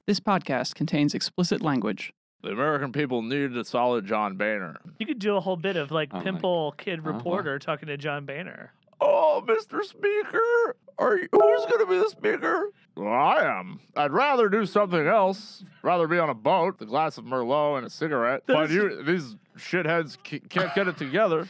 This podcast contains explicit language. The American people need a solid John Boehner. You could do a whole bit of pimple kid reporter talking to John Boehner. Oh, Mr. Speaker, who's going to be the speaker? Well, I am. I'd rather do something else. Rather be on a boat, a glass of Merlot, and a cigarette. But these shitheads can't get it together.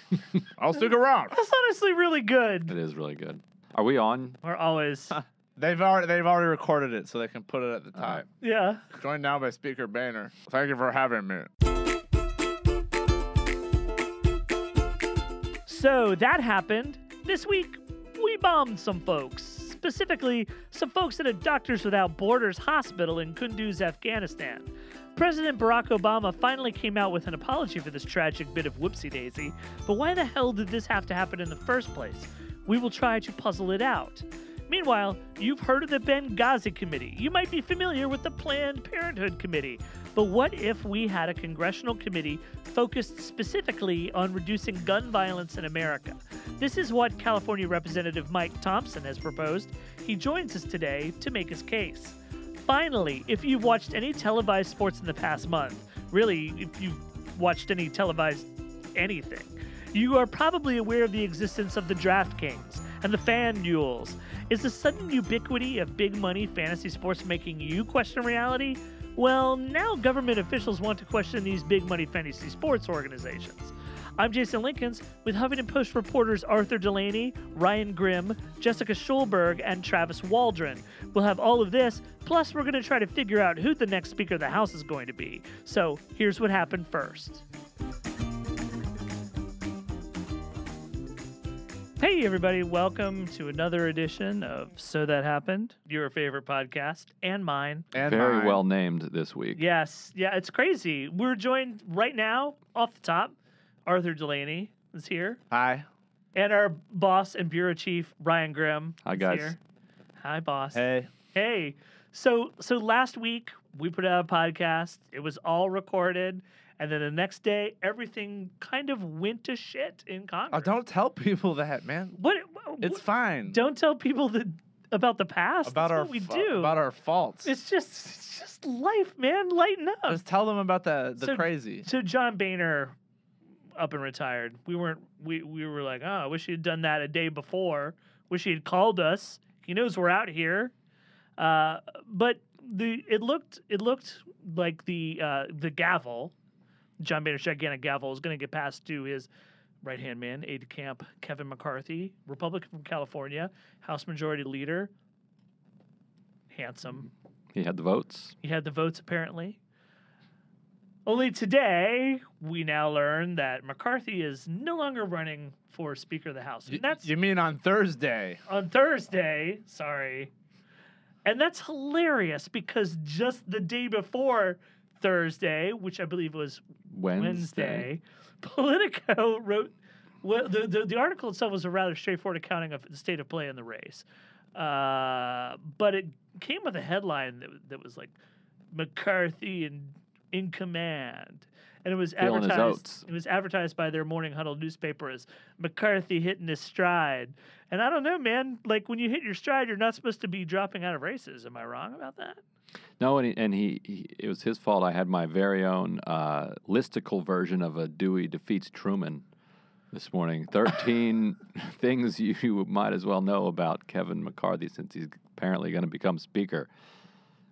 I'll stick around. That's honestly really good. It is really good. Are we on? We're always. They've already recorded it, so they can put it at the top. Yeah. Joined now by Speaker Boehner. Thank you for having me. So that happened. This week, we bombed some folks. Specifically, some folks at a Doctors Without Borders hospital in Kunduz, Afghanistan. President Barack Obama finally came out with an apology for this tragic bit of whoopsie-daisy, but why the hell did this have to happen in the first place? We will try to puzzle it out. Meanwhile, you've heard of the Benghazi Committee. You might be familiar with the Planned Parenthood Committee. But what if we had a congressional committee focused specifically on reducing gun violence in America? This is what California Representative Mike Thompson has proposed. He joins us today to make his case. Finally, if you've watched any televised sports in the past month, really, if you've watched any televised anything, you are probably aware of the existence of the DraftKings and the Fan Duels. Is the sudden ubiquity of big money fantasy sports making you question reality? Well, now government officials want to question these big money fantasy sports organizations. I'm Jason Linkins with Huffington Post reporters Arthur Delaney, Ryan Grimm, Jessica Schulberg, and Travis Waldron. We'll have all of this, plus we're going to try to figure out who the next Speaker of the House is going to be. So here's what happened first. Hey, everybody. Welcome to another edition of So That Happened, your favorite podcast, and mine. And Very mine. well named this week. Yes. Yeah, it's crazy. We're joined right now, off the top. Arthur Delaney is here. Hi. And our boss and bureau chief, Ryan Grimm. Hi, is guys. Here. Hi, boss. Hey. Hey. So last week, we put out a podcast. It was all recorded. And then the next day, everything kind of went to shit in Congress. Oh, don't tell people that, man. What? It's fine. Don't tell people about the past. About That's our what we do. About our faults. It's just life, man. Lighten up. Just tell them about the crazy. So John Boehner up and retired. We were like, oh, I wish he had done that a day before. Wish he had called us. He knows we're out here. But it looked like the gavel, John Boehner's gigantic gavel, is going to get passed to his right-hand man, aide-de-camp Kevin McCarthy, Republican from California, House Majority Leader. Handsome. He had the votes. He had the votes, apparently. Only today, we now learn that McCarthy is no longer running for Speaker of the House. And that's You mean on Thursday? on Thursday, sorry. And that's hilarious because just the day before Thursday, which I believe was Wednesday, Politico wrote, well, the article itself was a rather straightforward accounting of the state of play in the race. But it came with a headline that was like, McCarthy in command. And it was Feeling his advertised. oats. It was advertised by their Morning Huddle newspaper as McCarthy hitting his stride. And I don't know, man. Like when you hit your stride, you're not supposed to be dropping out of races. Am I wrong about that? No, and he it was his fault. I had my very own listicle version of a Dewey defeats Truman this morning. 13 things you might as well know about Kevin McCarthy since he's apparently going to become Speaker,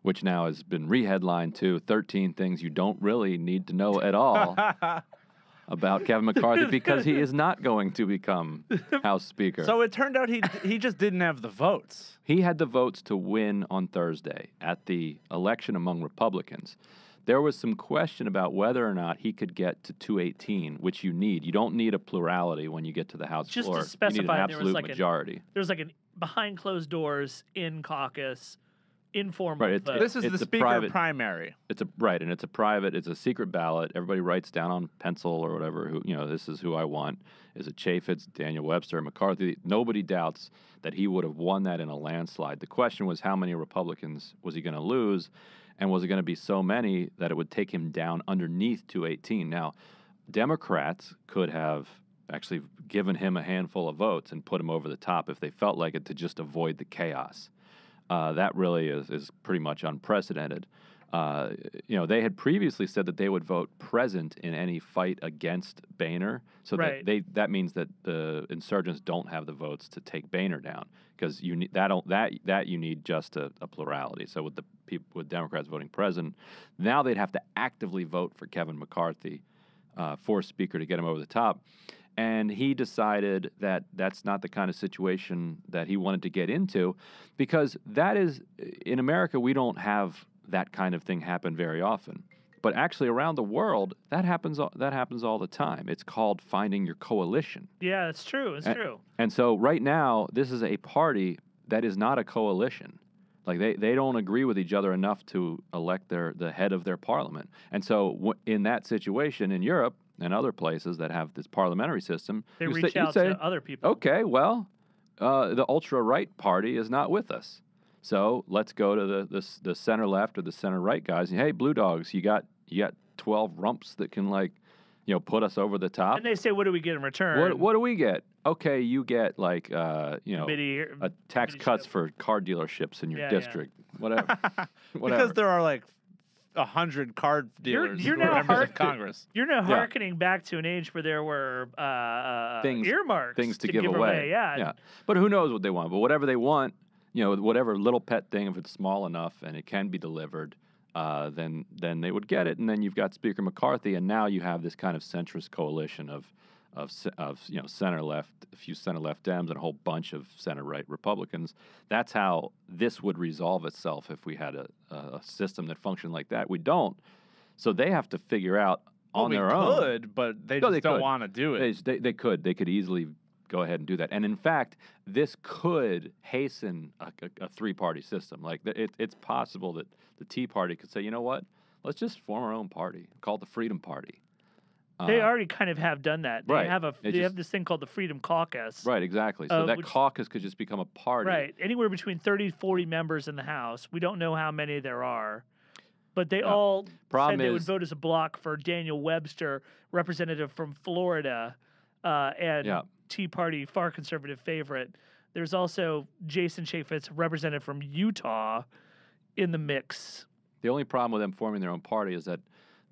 which now has been re-headlined to 13 things you don't really need to know at all about Kevin McCarthy because he is not going to become House Speaker. So it turned out he just didn't have the votes. He had the votes to win on Thursday at the election among Republicans. There was some question about whether or not he could get to 218, which you need. You don't need a plurality when you get to the House Just floor. to specify, you need an there was absolute like majority. There's like an behind closed doors in caucus informal Right, vote. This is It's the a speaker private- primary. It's a secret ballot. Everybody writes down on pencil or whatever, this is who I want. Is it Chaffetz, Daniel Webster, McCarthy? Nobody doubts that he would have won that in a landslide. The question was how many Republicans was he going to lose, and was it going to be so many that it would take him down underneath 218? Now, Democrats could have actually given him a handful of votes and put him over the top if they felt like it to just avoid the chaos. That really is pretty much unprecedented. they had previously said that they would vote present in any fight against Boehner, so Right. that means that the insurgents don't have the votes to take Boehner down, because you need that you need just a plurality. So with Democrats voting present, now they'd have to actively vote for Kevin McCarthy for Speaker to get him over the top. And he decided that that's not the kind of situation that he wanted to get into, because that is, in America, we don't have that kind of thing happen very often. But actually, around the world, that happens all the time. It's called finding your coalition. Yeah, it's true. It's true. And so right now, this is a party that is not a coalition. Like they don't agree with each other enough to elect the head of their parliament. And so in that situation in Europe and other places that have this parliamentary system, They you reach out say, to other people. okay, well, the ultra-right party is not with us. So let's go to the center-left or the center-right guys. And, hey, Blue Dogs, you got 12 rumps that can, put us over the top. And they say, what do we get in return? What do we get? Okay, you get, Committee- a tax cuts ship. for car dealerships in your district. Whatever. Because there are like 100 car dealers You're who are now members of Congress. You're now hearkening back to an age where there were earmarks things to give away. Yeah. But who knows what they want? But whatever they want, whatever little pet thing, if it's small enough and it can be delivered, then they would get it. And then you've got Speaker McCarthy, and now you have this kind of centrist coalition of center left, a few center left Dems, and a whole bunch of center right Republicans. That's how this would resolve itself if we had a system that functioned like that. We don't, so they have to figure out on their own. They could, but they just don't want to do it. They could easily go ahead and do that. And in fact, this could hasten a three-party system. Like it's possible that the Tea Party could say, you know what, let's just form our own party, call it the Freedom Party. They already kind of have done that. They right. have they have this thing called the Freedom Caucus. Right, exactly. So that caucus could just become a party. Right. Anywhere between 30 to 40 members in the House. We don't know how many there are. But they all said they would vote as a block for Daniel Webster, representative from Florida, and Tea Party, far conservative favorite. There's also Jason Chaffetz, representative from Utah, in the mix. The only problem with them forming their own party is that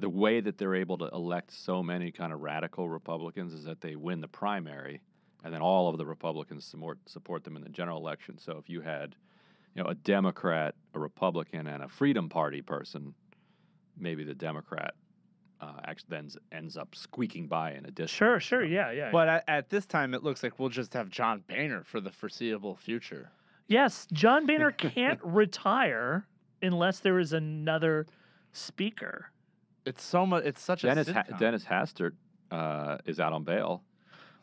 the way that they're able to elect so many kind of radical Republicans is that they win the primary, and then all of the Republicans support them in the general election. So if you had, a Democrat, a Republican, and a Freedom Party person, maybe the Democrat actually then ends up squeaking by in a district. Sure, yeah. But at this time, it looks like we'll just have John Boehner for the foreseeable future. Yes, John Boehner can't retire unless there is another speaker. It's so much. It's such a sitcom. Dennis Hastert is out on bail.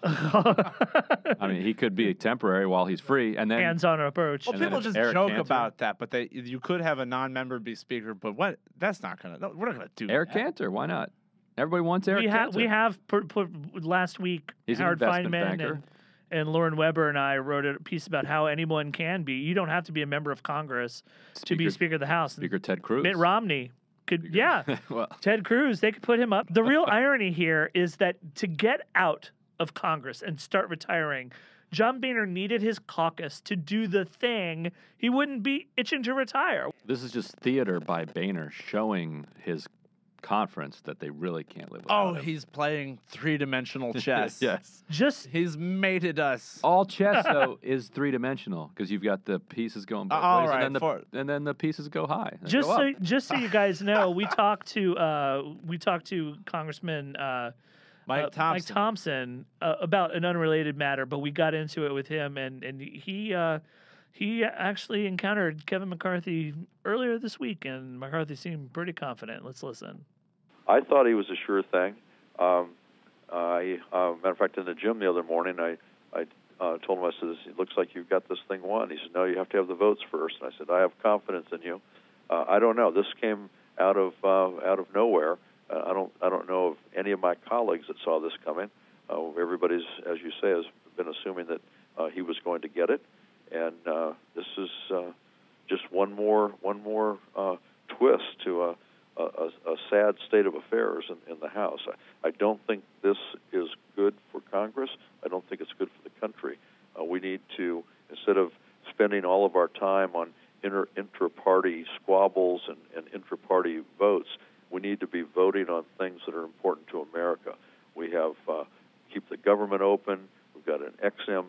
I mean, he could be temporary while he's free, and then hands-on approach. Well, people just joke about that, but you could have a non-member be speaker. But what? That's not gonna. No, we're not gonna do Eric that. Cantor. Why not? Everybody wants Eric Cantor. We have put last week. He's Howard an investment Feynman banker. and Lauren Weber and I wrote a piece about how anyone can be. You don't have to be a member of Congress to be Speaker of the House. Speaker Ted Cruz. Mitt Romney could, well, Ted Cruz, they could put him up. The real irony here is that to get out of Congress and start retiring, John Boehner needed his caucus to do the thing. He wouldn't be itching to retire. This is just theater by Boehner showing his conference that they really can't live without him. He's playing three-dimensional chess. Yes. He's mated us. All chess, though, is three-dimensional because you've got the pieces going both ways, and then the pieces go high. Just so you guys know, we talked to Congressman Mike Thompson about an unrelated matter, but we got into it with him, and he actually encountered Kevin McCarthy earlier this week, and McCarthy seemed pretty confident. Let's listen. I thought he was a sure thing. Matter of fact, in the gym the other morning, I told him, I said, "It looks like you've got this thing won." He said, "No, you have to have the votes first." And I said, "I have confidence in you." I don't know. This came out of nowhere. I don't know of any of my colleagues that saw this coming. Everybody's, as you say, has been assuming that he was going to get it, and this is just one more twist to a sad state of affairs in the House. I don't think this is good for Congress. I don't think it's good for the country. We need to, instead of spending all of our time on intra-party squabbles and intra-party votes. We need to be voting on things that are important to America. We have keep the government open. We've got an XM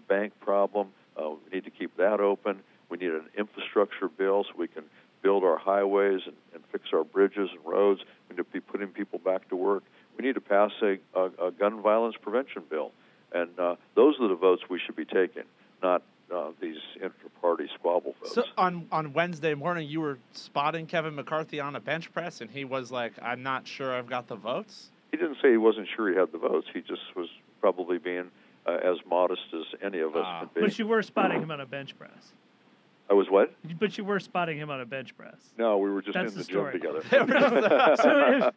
bank problem. We need to keep that open. We need an infrastructure bill so we can build our highways and fix our bridges and roads. We need to be putting people back to work. We need to pass a gun violence prevention bill. And those are the votes we should be taking, not these inter-party squabble votes. So on Wednesday morning, you were spotting Kevin McCarthy on a bench press, and he was like, I'm not sure I've got the votes? He didn't say he wasn't sure he had the votes. He just was probably being as modest as any of us can be. But you were spotting him on a bench press. I was what? But you were spotting him on a bench press. No, we were just That's in the the gym story. together. So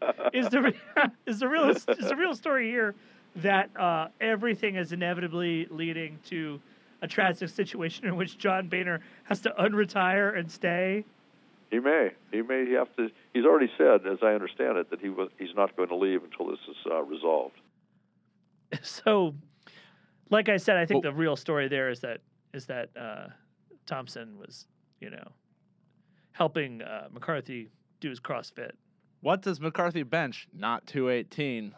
is the real story here that everything is inevitably leading to a tragic situation in which John Boehner has to unretire and stay? He may have to. He's already said, as I understand it, that he's not going to leave until this is resolved. So, like I said, I think the real story there is that Thompson was, helping McCarthy do his CrossFit. What does McCarthy bench? Not 218.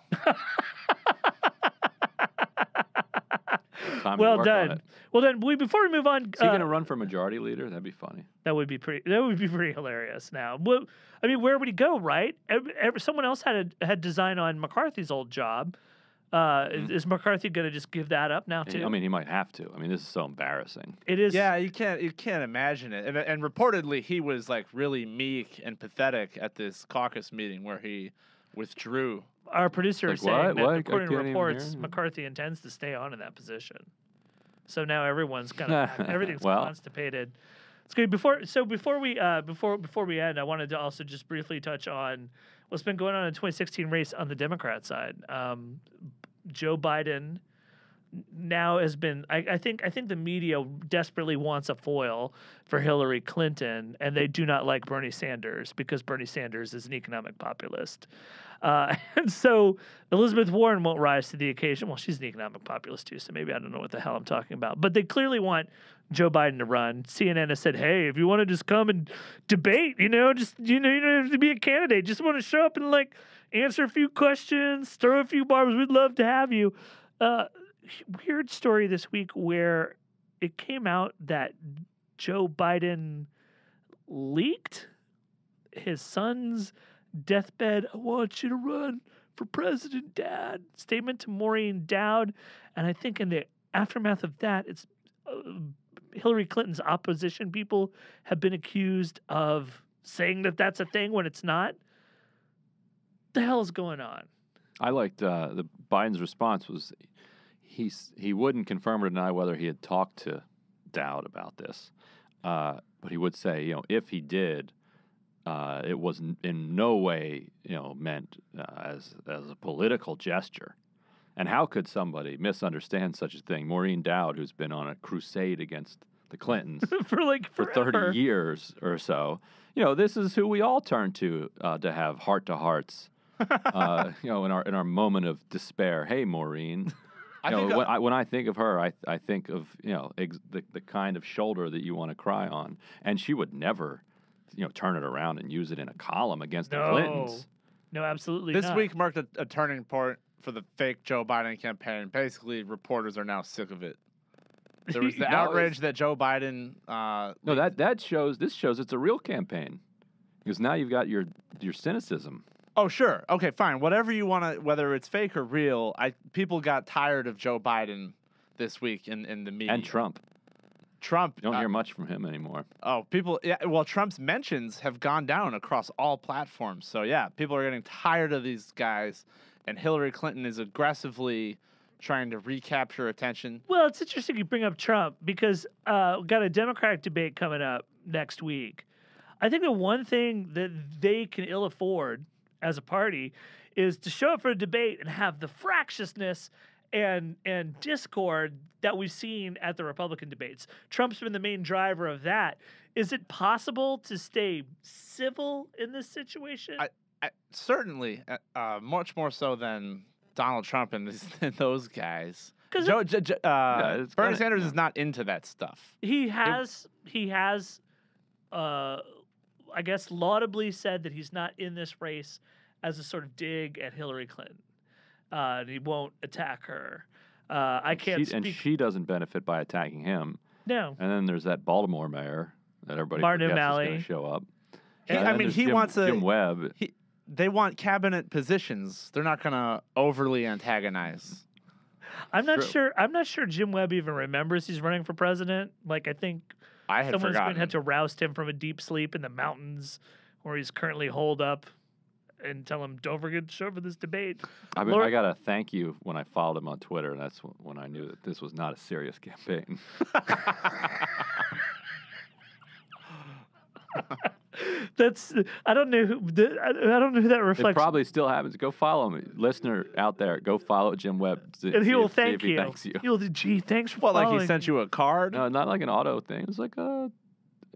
Well done. Well then, before we move on, is he going to run for majority leader? That'd be funny. That would be pretty hilarious. Now, where would he go? Right? Someone else had design on McCarthy's old job. Is McCarthy going to just give that up now too? I mean, he might have to. I mean, this is so embarrassing. It is. Yeah, you can't imagine it. And reportedly, he was like really meek and pathetic at this caucus meeting where he withdrew. Our producer is saying that, according to reports, hear. McCarthy intends to stay on in that position. So now everyone's everything's constipated. It's good. Before we end, I wanted to also just briefly touch on what's been going on in the 2016 race on the Democrat side. Joe Biden now has been. I think the media desperately wants a foil for Hillary Clinton, and they do not like Bernie Sanders because Bernie Sanders is an economic populist. And so Elizabeth Warren won't rise to the occasion. Well, she's an economic populist too, so maybe I don't know what the hell I'm talking about. But they clearly want Joe Biden to run. CNN has said, hey, if you want to just come and debate, you don't have to be a candidate. Just want to show up and answer a few questions, throw a few barbs. We'd love to have you. Weird story this week where it came out that Joe Biden leaked his son's deathbed, I want you to run for president, Dad, statement to Maureen Dowd. And I think in the aftermath of that, it's Hillary Clinton's opposition people have been accused of saying that that's a thing when it's not. The hell is going on? I liked the Biden's response was he wouldn't confirm or deny whether he had talked to Dowd about this, but he would say, if he did, it was in no way, meant as a political gesture. And how could somebody misunderstand such a thing? Maureen Dowd, who's been on a crusade against the Clintons for 30 years or so, this is who we all turn to have heart-to-hearts, in our moment of despair. Hey, Maureen. When I think of her, I think of the kind of shoulder that you want to cry on, and she would never, turn it around and use it in a column against the Clintons. No, absolutely not. This week week marked a turning point for the fake Joe Biden campaign. Basically, reporters are now sick of it. There was the outrage that Joe Biden. This shows it's a real campaign, because now you've got your cynicism. Oh, sure. Okay, fine. Whatever you want to, whether it's fake or real, people got tired of Joe Biden this week in the media. And Trump. You don't hear much from him anymore. Oh, Trump's mentions have gone down across all platforms. So, yeah, people are getting tired of these guys, and Hillary Clinton is aggressively trying to recapture attention. Well, it's interesting you bring up Trump because we've got a Democratic debate coming up next week. I think the one thing that they can ill afford as a party is to show up for a debate and have the fractiousness and discord that we've seen at the Republican debates. Trump's been the main driver of that. Is it possible to stay civil in this situation? Certainly, much more so than Donald Trump and those guys. Because Bernie kinda- Sanders is not into that stuff. he has, I guess, laudably said that he's not in this race as a sort of dig at Hillary Clinton. And he won't attack her. I can't speak. And she doesn't benefit by attacking him. No. And then there's that Baltimore mayor that everybody Martin forgets is O'Malley. going to show up. He- And I then mean, there's he wants a- Jim Webb. They want cabinet positions. They're not going to overly antagonize. I'm not True. sure. I'm not sure Jim Webb even remembers he's running for president. Like, I think I had someone's going forgotten. to have to roust him from a deep sleep in the mountains where he's currently holed up and tell him, don't forget to show up for this debate. I mean, Laura- I got to thank you when I followed him on Twitter, and that's when I knew that this was not a serious campaign. That's I don't know who I don't know who that It reflects. probably still happens. Go follow me. Listener out there, go follow Jim Webb. And he will see thank if he you. thanks you. He'll gee, thanks for Well, like following. he sent you a card? No, not like an auto thing. It was like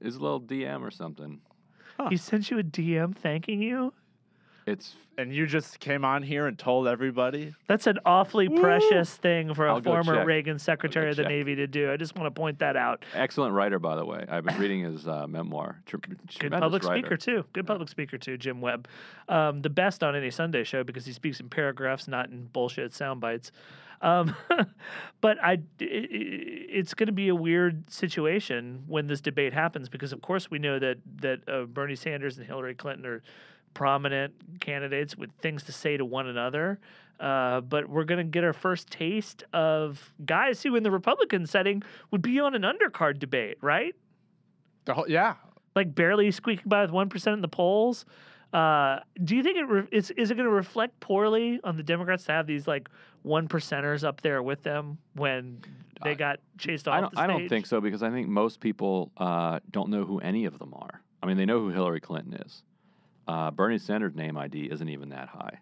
his little DM or something. He sent you a DM thanking you. It's And you just came on here and told everybody? That's an awfully precious thing for a I'll go former check. Reagan Secretary of the check. Navy to do. I just want to point that out. excellent writer, by the way. I've been reading his memoir. Good public speaker too. Good public speaker too, Jim Webb. The best on any Sunday show because he speaks in paragraphs, not in bullshit sound bites. But it's going to be a weird situation when this debate happens because, of course, we know that Bernie Sanders and Hillary Clinton are prominent candidates with things to say to one another. But we're going to get our first taste of guys who, in the Republican setting, would be on an undercard debate, right? Yeah. Like barely squeaking by with 1% in the polls. Do you think is it going to reflect poorly on the Democrats to have these like 1%ers up there with them when they got chased off the stage? I don't think so because I think most people don't know who any of them are. I mean, they know who Hillary Clinton is. Bernie Sanders' name ID isn't even that high.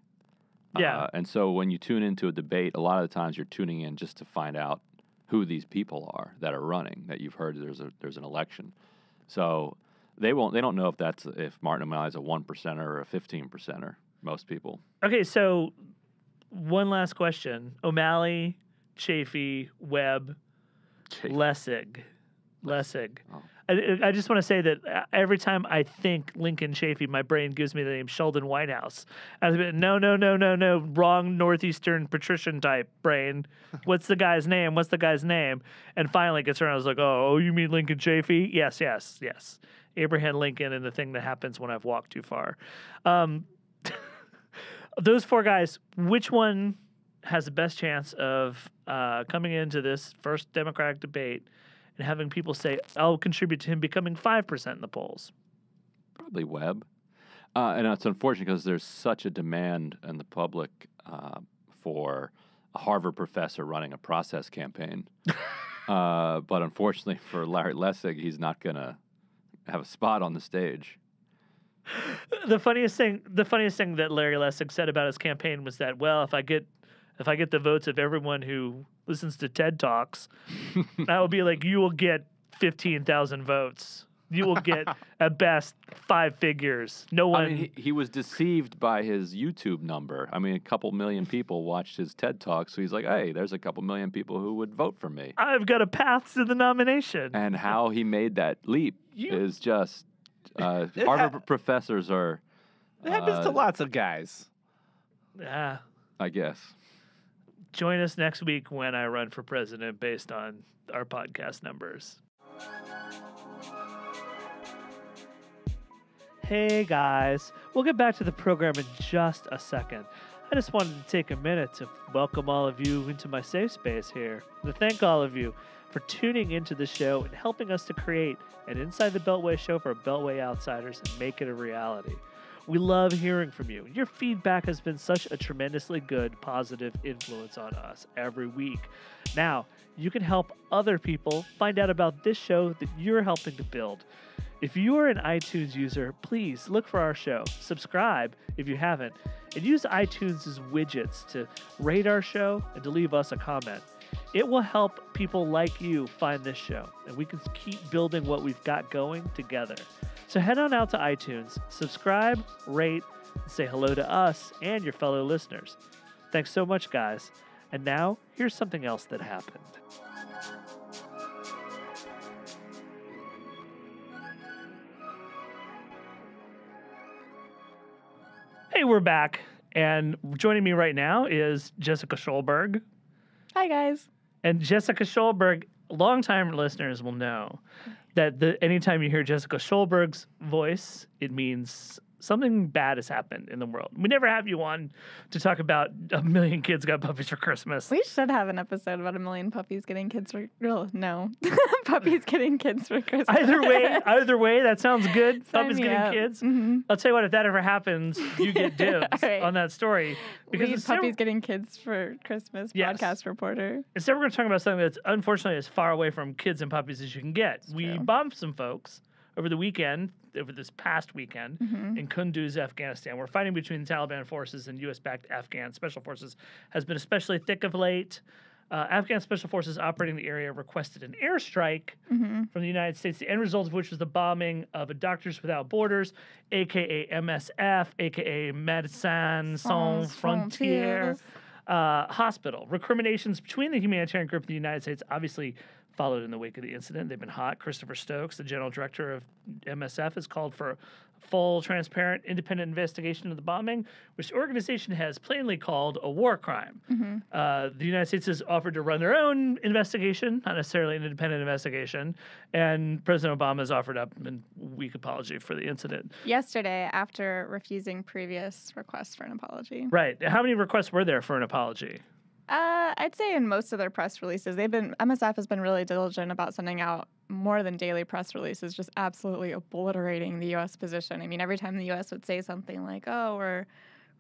Yeah. And so when you tune into a debate, a lot of the times you're tuning in just to find out who these people are that are running, that you've heard there's an election. So they don't know if Martin O'Malley's a 1%er or a 15%er, most people. Okay, so one last question. O'Malley, Chafee, Webb, Lessig. Oh. I just want to say that every time I think Lincoln Chafee, my brain gives me the name Sheldon Whitehouse. And I've been, no, wrong Northeastern patrician type brain. What's the guy's name? And finally it gets around. I was like, oh, you mean Lincoln Chafee? Yes. Abraham Lincoln and the thing that happens when I've walked too far. Those four guys, which one has the best chance of coming into this first Democratic debate and having people say, I'll contribute to him becoming 5% in the polls? Probably Webb. And it's unfortunate because there's such a demand in the public for a Harvard professor running a process campaign. But unfortunately for Larry Lessig, he's not going to have a spot on the stage. The funniest thing that Larry Lessig said about his campaign was that, well, if I get the votes of everyone who listens to TED Talks, that will be like, you will get 15,000 votes. You will get at best 5 figures. No one. I mean, he was deceived by his YouTube number. I mean, a couple million people watched his TED Talk, so he's like, hey, there's a couple million people who would vote for me. I've got a path to the nomination. And how he made that leap is just Harvard professors are. It happens to lots of guys. Yeah. I guess. Join us next week when I run for president based on our podcast numbers. Hey guys, we'll get back to the program in just a second. I just wanted to take a minute to welcome all of you into my safe space here, and to thank all of you for tuning into the show and helping us to create an Inside the Beltway show for Beltway outsiders and make it a reality. We love hearing from you. Your feedback has been such a tremendously good, positive influence on us every week. Now, you can help other people find out about this show that you're helping to build. If you are an iTunes user, please look for our show, subscribe if you haven't, and use iTunes' widgets to rate our show and to leave us a comment. It will help people like you find this show, and we can keep building what we've got going together. So head on out to iTunes, subscribe, rate, and say hello to us and your fellow listeners. Thanks so much, guys. And now, here's something else that happened. Hey, we're back. And joining me right now is Jessica Schulberg. Hi, guys. And Jessica Schulberg, longtime listeners will know that anytime you hear Jessica Schulberg's voice, it means something bad has happened in the world. We never have you on to talk about 1 million kids got puppies for Christmas. We should have an episode about 1 million puppies getting kids for... No. Puppies getting kids for Christmas. Either way, that sounds good. Sign Puppies me getting up. kids. Mm-hmm. I'll tell you what, if that ever happens, you get dibs Right. on that story. Because Lead instead, puppies getting kids for Christmas Yes. podcast reporter. instead we're going to talk about something that's unfortunately as far away from kids and puppies as you can get. We true. bombed some folks over this past weekend in Kunduz, Afghanistan, where fighting between the Taliban forces and U.S.-backed Afghan special forces has been especially thick of late. Afghan special forces operating in the area requested an airstrike from the United States, the end result of which was the bombing of a Doctors Without Borders, a.k.a. MSF, a.k.a. Médecins Sans Frontières, hospital. Recriminations between the humanitarian group and the United States obviously followed in the wake of the incident. They've been hot. Christopher Stokes, the general director of MSF, has called for a full, transparent, independent investigation of the bombing, which the organization has plainly called a war crime. The United States has offered to run their own investigation, not necessarily an independent investigation, and President Obama has offered up a weak apology for the incident. Yesterday, after refusing previous requests for an apology. Right. How many requests were there for an apology? I'd say in most of their press releases, MSF has been really diligent about sending out more than daily press releases, just absolutely obliterating the U.S. position. I mean, every time the U.S. would say something like, "Oh, we're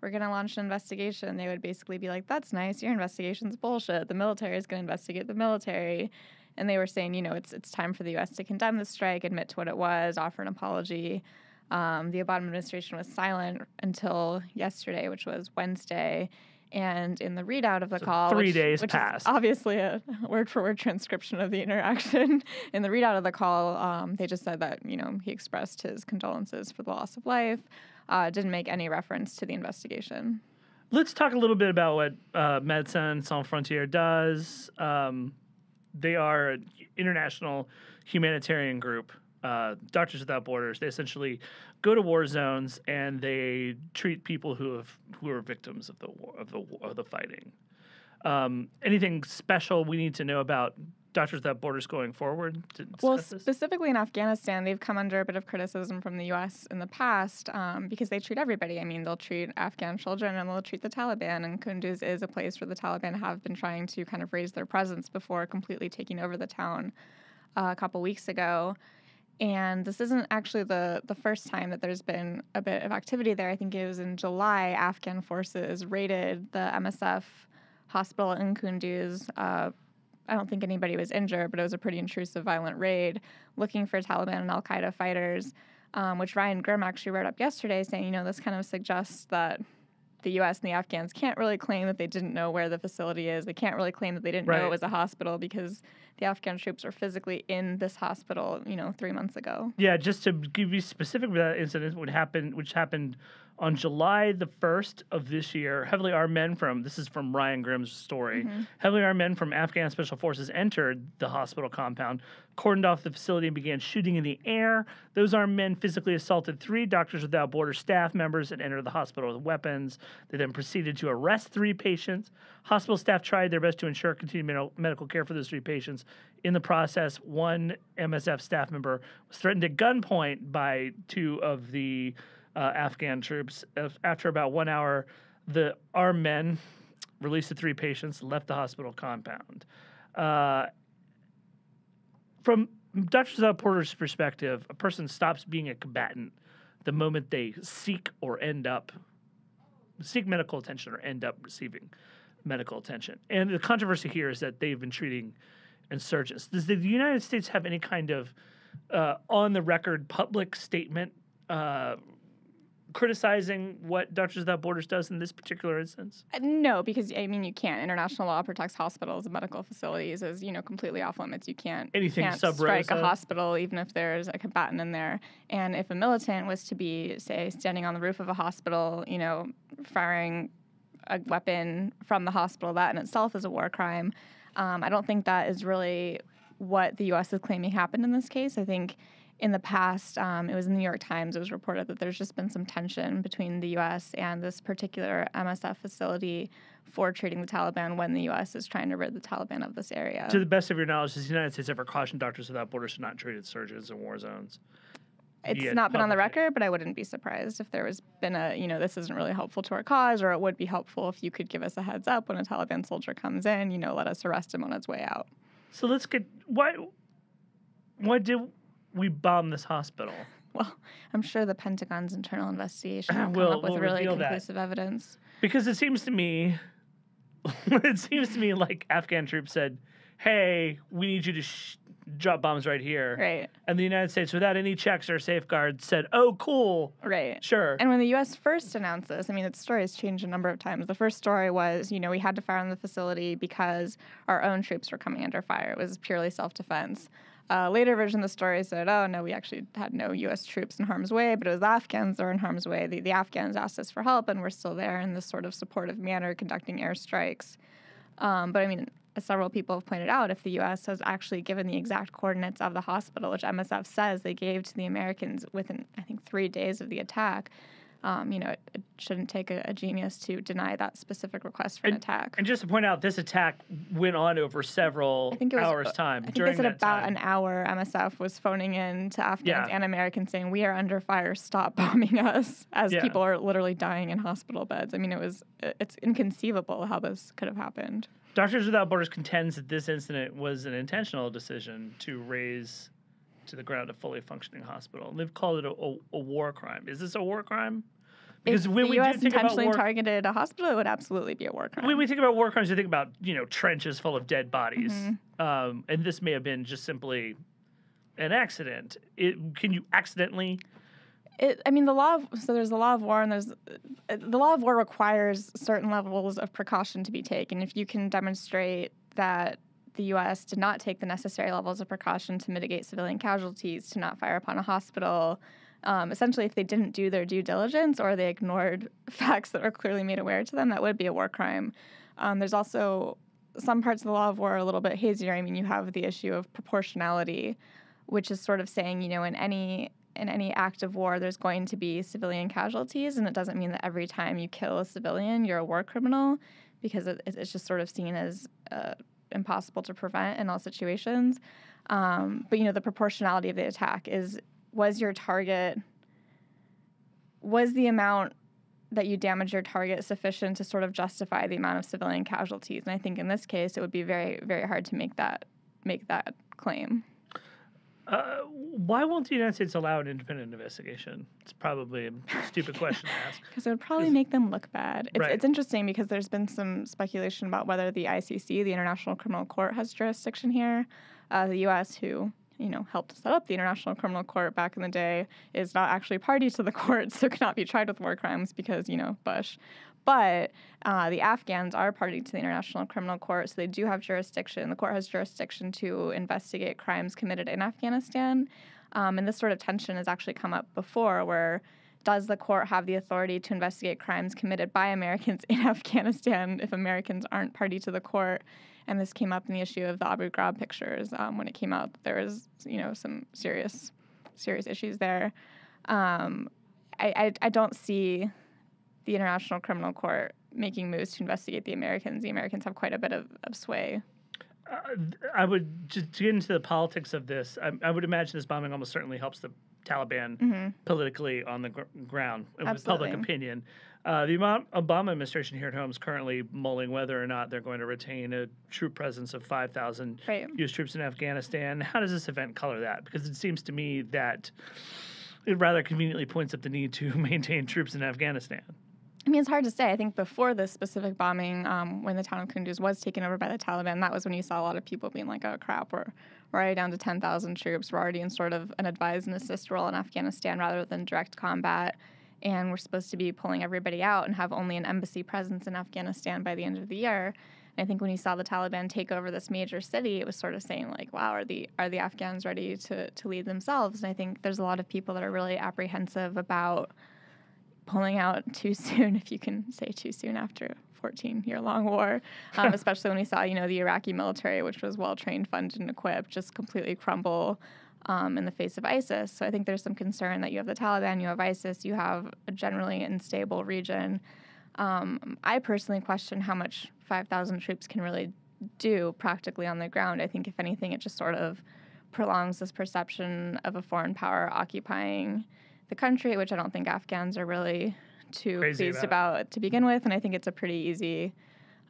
going to launch an investigation," they would basically be like, "That's nice. Your investigation's bullshit. The military is going to investigate the military." And they were saying, it's time for the U.S. to condemn the strike, admit to what it was, offer an apology. The Obama administration was silent until yesterday, which was Wednesday. And in the readout of the call, 3 days which passed. is obviously a word-for-word transcription of the interaction. In the readout of the call, they just said that, he expressed his condolences for the loss of life, didn't make any reference to the investigation. Let's talk a little bit about what Médecins Sans Frontières does. They are an international humanitarian group, Doctors Without Borders. They essentially go to war zones and they treat people who are victims of the war, of the fighting. Anything special we need to know about Doctors Without Borders going forward to discuss this? Specifically in Afghanistan, they've come under a bit of criticism from the U.S. in the past because they treat everybody. I mean, they'll treat Afghan children and they'll treat the Taliban. And Kunduz is a place where the Taliban have been trying to kind of raise their presence before completely taking over the town a couple weeks ago. And this isn't actually the first time that there's been a bit of activity there. I think it was in July, Afghan forces raided the MSF hospital in Kunduz. I don't think anybody was injured, but it was a pretty intrusive, violent raid looking for Taliban and al-Qaeda fighters, which Ryan Grimm actually wrote up yesterday saying, this kind of suggests that the U.S. and the Afghans can't really claim that they didn't know where the facility is. They can't really claim that they didn't know it was a hospital because the Afghan troops were physically in this hospital, 3 months ago. Yeah, just to give you specific, that incident which happened on July the 1st of this year, heavily armed men this is from Ryan Grimm's story, heavily armed men from Afghan Special Forces entered the hospital compound, cordoned off the facility, and began shooting in the air. Those armed men physically assaulted 3 Doctors Without Borders staff members and entered the hospital with weapons. They then proceeded to arrest 3 patients. Hospital staff tried their best to ensure continued medical care for those 3 patients. In the process, 1 MSF staff member was threatened at gunpoint by 2 of the Afghan troops. After about 1 hour, the armed men released the 3 patients, left the hospital compound. From Doctors Without Borders' perspective, a person stops being a combatant the moment they seek medical attention or end up receiving medical attention. And the controversy here is that they've been treating insurgents. Does the United States have any kind of on-the-record public statement criticizing what Doctors Without Borders does in this particular instance? No, because, you can't. International law protects hospitals and medical facilities as, completely off limits. You can't strike a hospital even if there's a combatant in there. And if a militant was to be, say, standing on the roof of a hospital, firing a weapon from the hospital. That in itself is a war crime. I don't think that is really what the U.S. is claiming happened in this case. I think in the past, it was in the New York Times, it was reported that there's just been some tension between the U.S. and this particular MSF facility for treating the Taliban when the U.S. is trying to rid the Taliban of this area. To the best of your knowledge, does the United States ever caution Doctors Without Borders to not treat its surgeons in war zones? It's not been on the record, but I wouldn't be surprised if there was been this isn't really helpful to our cause, or it would be helpful if you could give us a heads up when a Taliban soldier comes in, let us arrest him on his way out. So let's get, why did we bomb this hospital? Well, I'm sure the Pentagon's internal investigation will come up with really conclusive evidence. Because it seems to me like Afghan troops said, hey, we need you to drop bombs right here. Right. And the United States, without any checks or safeguards, said, oh, cool. Right. Sure. And when the U.S. first announced this, the story has changed a number of times. The first story was, we had to fire on the facility because our own troops were coming under fire. It was purely self-defense. Later version of the story said, oh, no, we actually had no U.S. troops in harm's way, but it was the Afghans that were in harm's way. The Afghans asked us for help, and we're still there in this sort of supportive manner, conducting airstrikes. But as several people have pointed out, if the U.S. has actually given the exact coordinates of the hospital, which MSF says they gave to the Americans within, I think, 3 days of the attack, it shouldn't take a genius to deny that specific request for an attack. And just to point out, this attack went on over several hours' time. I think they said about an hour MSF was phoning in to Afghans and Americans saying, we are under fire, stop bombing us, as people are literally dying in hospital beds. It's inconceivable how this could have happened. Doctors Without Borders contends that this incident was an intentional decision to raise to the ground a fully functioning hospital. They've called it a war crime. Is this a war crime? Because if when the we U.S. do think intentionally about targeted a hospital, it would absolutely be a war crime. When we think about war crimes, we think about trenches full of dead bodies, and this may have been just simply an accident. Can you accidentally? There's the law of war, and the law of war requires certain levels of precaution to be taken. If you can demonstrate that the U.S. did not take the necessary levels of precaution to mitigate civilian casualties, to not fire upon a hospital, essentially if they didn't do their due diligence or they ignored facts that were clearly made aware to them, that would be a war crime. There's also some parts of the law of war are a little bit hazier. You have the issue of proportionality, which is sort of saying, in any act of war, there's going to be civilian casualties, and it doesn't mean that every time you kill a civilian, you're a war criminal, because it's just sort of seen as impossible to prevent in all situations. But the proportionality of the attack was the amount that you damage your target sufficient to sort of justify the amount of civilian casualties? And I think in this case, it would be very, very hard to make that claim. Why won't the United States allow an independent investigation? It's probably a stupid question to ask. Because it would probably make them look bad. It's interesting because there's been some speculation about whether the ICC, the International Criminal Court, has jurisdiction here. The U.S., who helped set up the International Criminal Court back in the day, is not actually party to the court, so cannot be tried with war crimes because, Bush. But the Afghans are party to the International Criminal Court, so they do have jurisdiction. The court has jurisdiction to investigate crimes committed in Afghanistan. And this sort of tension has actually come up before, where does the court have the authority to investigate crimes committed by Americans in Afghanistan if Americans aren't party to the court? And this came up in the issue of the Abu Ghraib pictures when it came out. There was, some serious issues there. I don't see the International Criminal Court making moves to investigate the Americans. The Americans have quite a bit of sway. I would just get into the politics of this. I would imagine this bombing almost certainly helps the Taliban politically on the ground with public opinion. The Obama administration here at home is currently mulling whether or not they're going to retain a troop presence of 5,000 U.S. troops in Afghanistan. How does this event color that? Because it seems to me that it rather conveniently points up the need to maintain troops in Afghanistan. It's hard to say. I think before this specific bombing, when the town of Kunduz was taken over by the Taliban, that was when you saw a lot of people being like, oh, crap, we're already down to 10,000 troops. We're already in sort of an advise and assist role in Afghanistan rather than direct combat. And we're supposed to be pulling everybody out and have only an embassy presence in Afghanistan by the end of the year. And I think when you saw the Taliban take over this major city, it was sort of saying, like, wow, are the Afghans ready to lead themselves? And I think there's a lot of people that are really apprehensive about pulling out too soon, if you can say too soon after 14-year-long war, especially when we saw, the Iraqi military, which was well-trained, funded, and equipped, just completely crumble in the face of ISIS. So I think there's some concern that you have the Taliban, you have ISIS, you have a generally unstable region. I personally question how much 5,000 troops can really do practically on the ground. I think, if anything, it just sort of prolongs this perception of a foreign power occupying the country, which I don't think Afghans are really too pleased about to begin with. And I think it's a pretty easy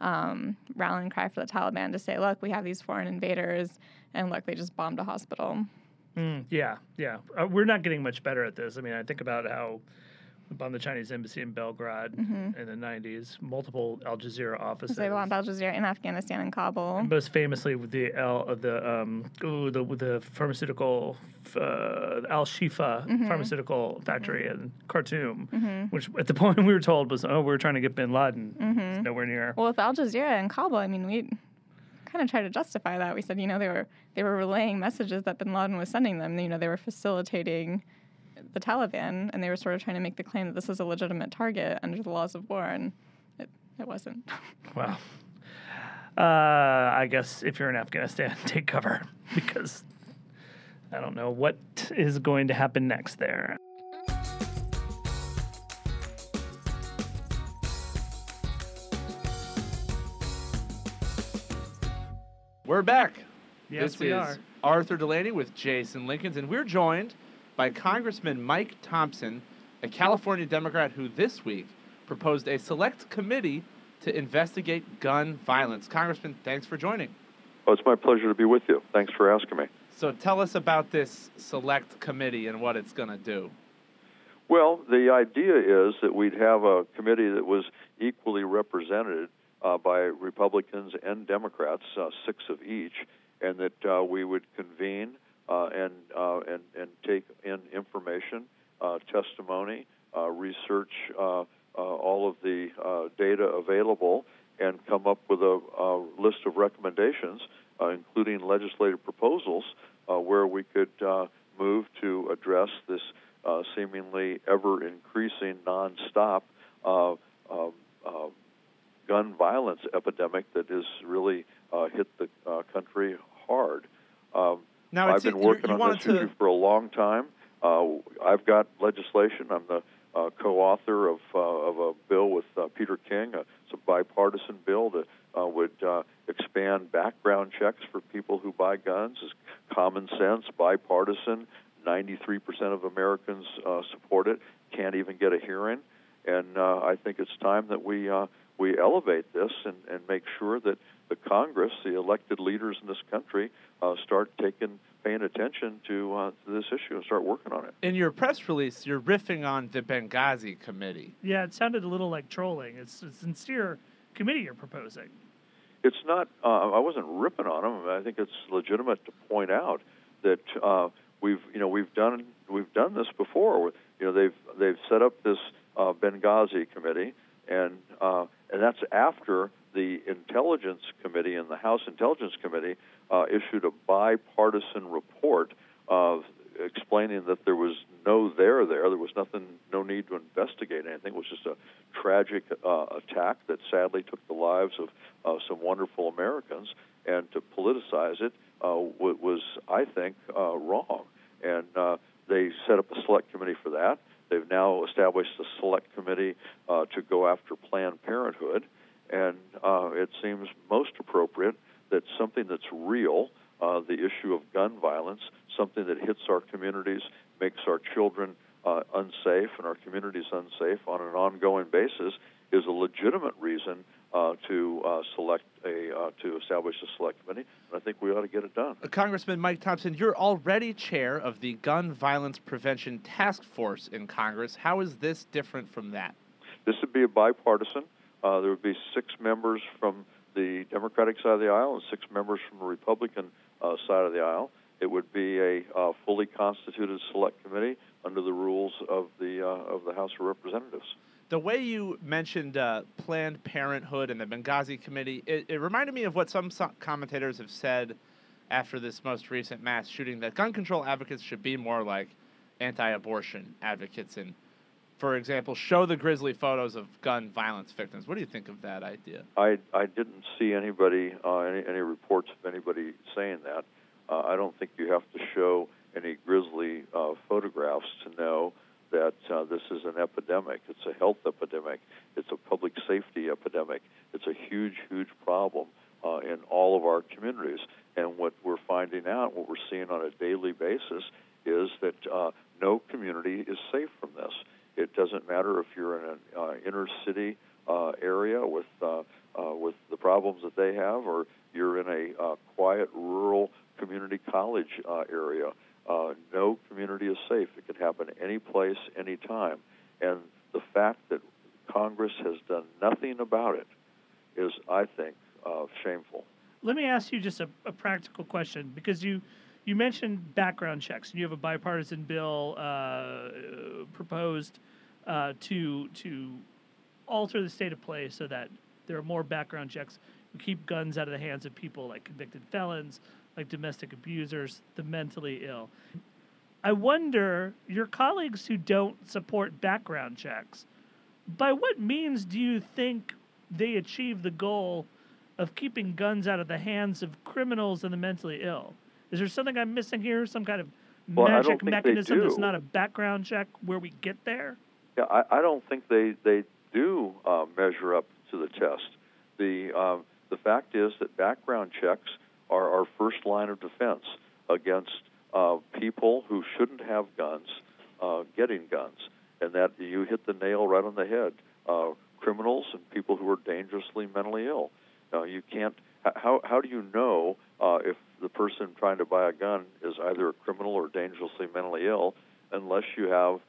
rallying cry for the Taliban to say, look, we have these foreign invaders, and look, they just bombed a hospital. Yeah. We're not getting much better at this. I mean, I think about how we bombed the Chinese embassy in Belgrade in the 90s, multiple Al Jazeera offices. They bombed Al Jazeera in Afghanistan and Kabul. And most famously with the pharmaceutical Al Shifa pharmaceutical factory in Khartoum, which at the point we were told was, we were trying to get Bin Laden. It's nowhere near. Well, with Al Jazeera and Kabul, I mean, we kind of tried to justify that. We said, they were relaying messages that Bin Laden was sending them. They were facilitating the Taliban, and they were sort of trying to make the claim that this is a legitimate target under the laws of war, and it wasn't. Well, I guess if you're in Afghanistan, take cover, because I don't know what is going to happen next there. We're back. Yes, this we is are. Arthur Delaney with Jason Lincolns, and we're joined by Congressman Mike Thompson, a California Democrat who this week proposed a select committee to investigate gun violence. Congressman, thanks for joining. Oh, it's my pleasure to be with you. Thanks for asking me. So tell us about this select committee and what it's going to do. Well, the idea is that we'd have a committee that was equally represented by Republicans and Democrats, 6 of each, and that we would convene and take in information, testimony, research all of the data available, and come up with a list of recommendations, including legislative proposals, where we could move to address this seemingly ever-increasing, nonstop gun violence epidemic that has really hit the country hard. Now, I've been working on this issue for a long time. I've got legislation. I'm the co-author of a bill with Peter King. It's a bipartisan bill that would expand background checks for people who buy guns. It's common sense, bipartisan. 93% of Americans support it. Can't even get a hearing. And I think it's time that we elevate this and make sure that the Congress, the elected leaders in this country, start paying attention to this issue and start working on it. In your press release, you're riffing on the Benghazi Committee. Yeah, it sounded a little like trolling. It's a sincere committee you're proposing. It's not. I wasn't ripping on them. I think it's legitimate to point out that we've done this before. They've set up this Benghazi Committee, and that's after the Intelligence Committee and the House Intelligence Committee issued a bipartisan report explaining that there was no there. There was no need to investigate anything. It was just a tragic attack that sadly took the lives of some wonderful Americans, and to politicize it was, I think, wrong. And they set up a select committee for that. They've now established a select committee to go after Planned Parenthood, and it seems most appropriate that something that's real, the issue of gun violence, something that hits our communities, makes our children unsafe and our communities unsafe on an ongoing basis, is a legitimate reason to establish a select committee, and I think we ought to get it done. Congressman Mike Thompson, you're already chair of the Gun Violence Prevention Task Force in Congress. How is this different from that? This would be a bipartisan. There would be 6 members from the Democratic side of the aisle and 6 members from the Republican side of the aisle. It would be a fully constituted select committee under the rules of the House of Representatives. The way you mentioned Planned Parenthood and the Benghazi Committee, it reminded me of what some commentators have said after this most recent mass shooting, that gun control advocates should be more like anti-abortion advocates. And for example, show the grisly photos of gun violence victims. What do you think of that idea? I didn't see anybody, any reports of anybody saying that. I don't think you have to show any grisly photographs to know that this is an epidemic. It's a health epidemic. It's a public safety epidemic. It's a huge, huge problem in all of our communities. And what we're finding out, what we're seeing on a daily basis, is that no community is safe from this. It doesn't matter if you're in an inner city area with the problems that they have, or you're in a quiet rural community college area. No community is safe. It could happen any place, any time. And the fact that Congress has done nothing about it is, I think, shameful. Let me ask you just a practical question, because you mentioned background checks, and you have a bipartisan bill proposed to alter the state of play so that there are more background checks who keep guns out of the hands of people like convicted felons, like domestic abusers, the mentally ill. I wonder, your colleagues who don't support background checks, by what means do you think they achieve the goal of keeping guns out of the hands of criminals and the mentally ill? Is there something I'm missing here? Some kind of magic mechanism that's not a background check where we get there? Yeah, I don't think they do measure up to the test. The fact is that background checks are our first line of defense against people who shouldn't have guns getting guns, and that you hit the nail right on the head. Criminals and people who are dangerously mentally ill. You can't. How do you know if the person trying to buy a gun is either a criminal or dangerously mentally ill, unless you have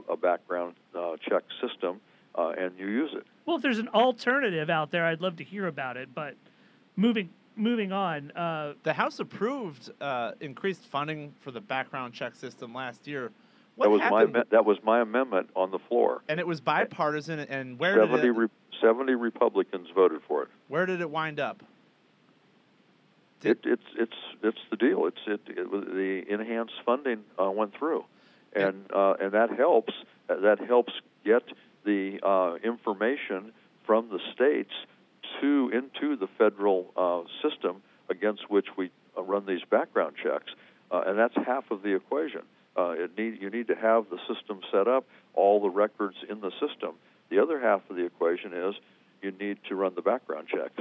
a background check system and you use it? Well, if there's an alternative out there, I'd love to hear about it. But moving on, the House approved increased funding for the background check system last year. That was my amendment on the floor, and it was bipartisan. And where 70 Republicans voted for it. Where did it wind up? It's the deal. The enhanced funding went through, and that helps. That helps get the information from the states into the federal system against which we run these background checks, and that's half of the equation. You need to have the system set up, all the records in the system. The other half of the equation is you need to run the background checks.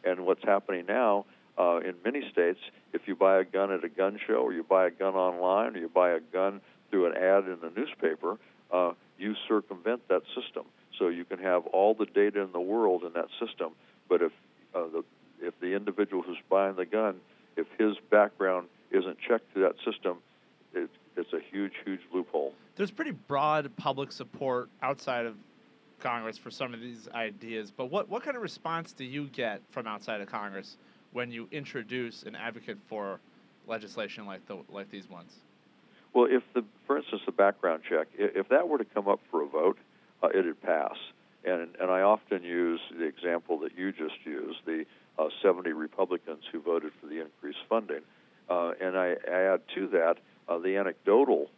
And what's happening now in many states, if you buy a gun at a gun show, or you buy a gun online, or you buy a gun through an ad in the newspaper, you circumvent that system. So you can have all the data in the world in that system, but if the individual who's buying the gun, if his background isn't checked through that system, it's a huge, huge loophole. There's pretty broad public support outside of Congress for some of these ideas, but what kind of response do you get from outside of Congress when you introduce and advocate for legislation like these ones? Well, for instance, the background check, if that were to come up for a vote, it'd pass. And I often use the example that you just used, the 70 Republicans who voted for the increased funding. And I add to that the anecdotal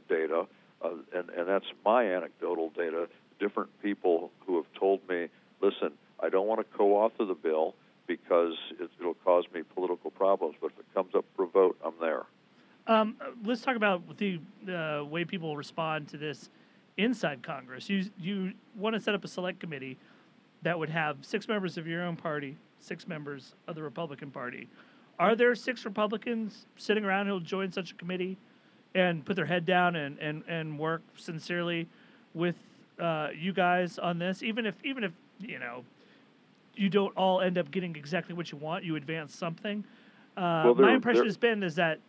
data, and that's my anecdotal data, different people who have told me, listen, I don't want to co-author the bill because it'll cause me political problems, but if it comes up for a vote, I'm there. Let's talk about the way people respond to this inside Congress. You want to set up a select committee that would have 6 members of your own party, 6 members of the Republican Party. Are there 6 Republicans sitting around who'll join such a committee and put their head down and work sincerely with you guys on this? Even if you don't all end up getting exactly what you want, you advance something. My impression has been is that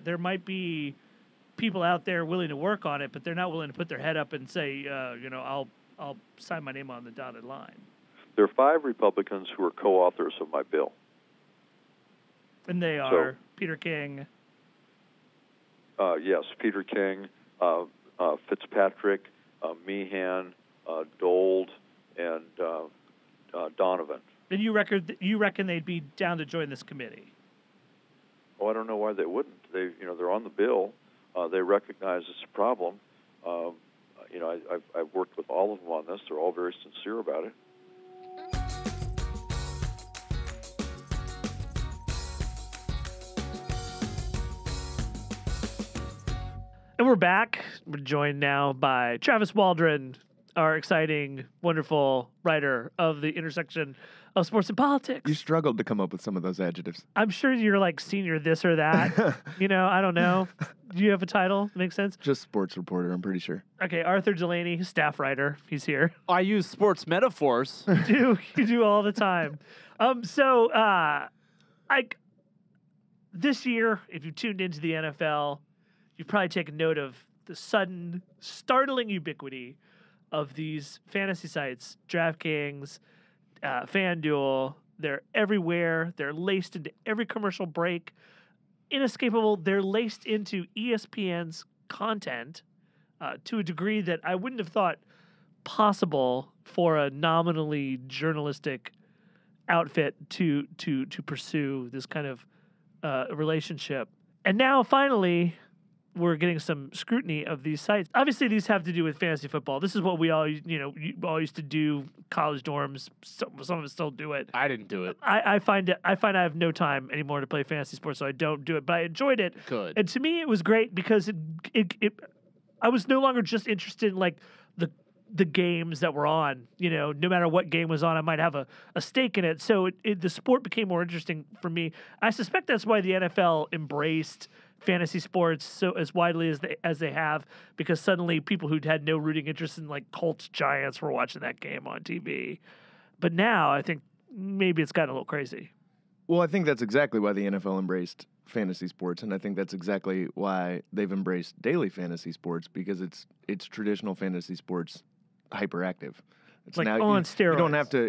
there might be people out there willing to work on it, but they're not willing to put their head up and say, I'll sign my name on the dotted line. There are 5 Republicans who are co-authors of my bill. And they are Peter King. Yes, Peter King, Fitzpatrick, Meehan, Dold, and Donovan. And you reckon they'd be down to join this committee? Oh, I don't know why they wouldn't. They're on the bill. They recognize it's a problem. I've worked with all of them on this. They're all very sincere about it. And we're back. We're joined now by Travis Waldron, our exciting, wonderful writer of the intersection of sports and politics. You struggled to come up with some of those adjectives. I'm sure you're like senior this or that. I don't know. Do you have a title? Makes sense? Just sports reporter, I'm pretty sure. Okay, Arthur Delaney, staff writer. He's here. I use sports metaphors. You do all the time. This year, if you tuned into the NFL, you've probably taken note of the sudden, startling ubiquity of these fantasy sites, DraftKings, Fan Duel. They're everywhere. They're laced into every commercial break. Inescapable. They're laced into ESPN's content to a degree that I wouldn't have thought possible for a nominally journalistic outfit to pursue this kind of relationship. And now, finally, we're getting some scrutiny of these sites. Obviously, these have to do with fantasy football. This is what we all, all used to do. College dorms. Some of us still do it. I didn't do it. I find I have no time anymore to play fantasy sports, so I don't do it. But I enjoyed it. Good. And to me, it was great because I was no longer just interested in like the games that were on. No matter what game was on, I might have a stake in it. So the sport became more interesting for me. I suspect that's why the NFL embraced fantasy sports so as widely as they have, because suddenly people who'd had no rooting interest in like Colts Giants were watching that game on TV. But now I think maybe it's gotten a little crazy. Well, I think that's exactly why the NFL embraced fantasy sports, and I think that's exactly why they've embraced daily fantasy sports, because it's traditional fantasy sports hyperactive. It's like now on steroids.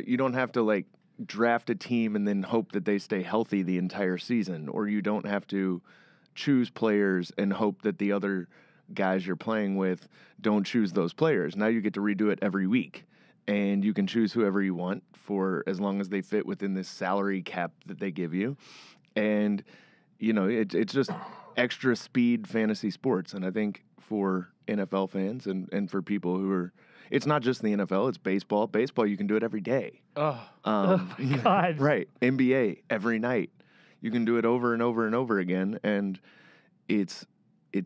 You don't have to like draft a team and then hope that they stay healthy the entire season, or you don't have to choose players and hope that the other guys you're playing with don't choose those players. Now you get to redo it every week, and you can choose whoever you want for as long as they fit within this salary cap that they give you. And, it's just extra speed fantasy sports. And I think for NFL fans and for people who are, it's not just the NFL, it's baseball. Baseball, you can do it every day. Oh my God. Right. NBA, every night. You can do it over and over and over again, and it's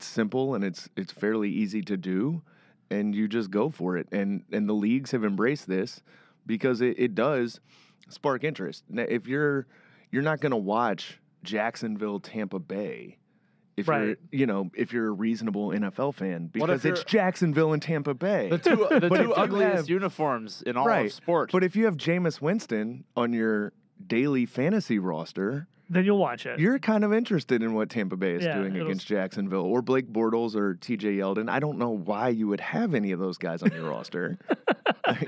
simple and it's fairly easy to do, and you just go for it. And the leagues have embraced this because it does spark interest. Now, if you're not going to watch Jacksonville, Tampa Bay, if you're a reasonable NFL fan, because it's Jacksonville and Tampa Bay, the two ugliest uniforms in all of sports. But if you have Jameis Winston on your daily fantasy roster, then you'll watch it. You're kind of interested in what Tampa Bay is doing against Jacksonville, or Blake Bortles or TJ Yeldon. I don't know why you would have any of those guys on your roster.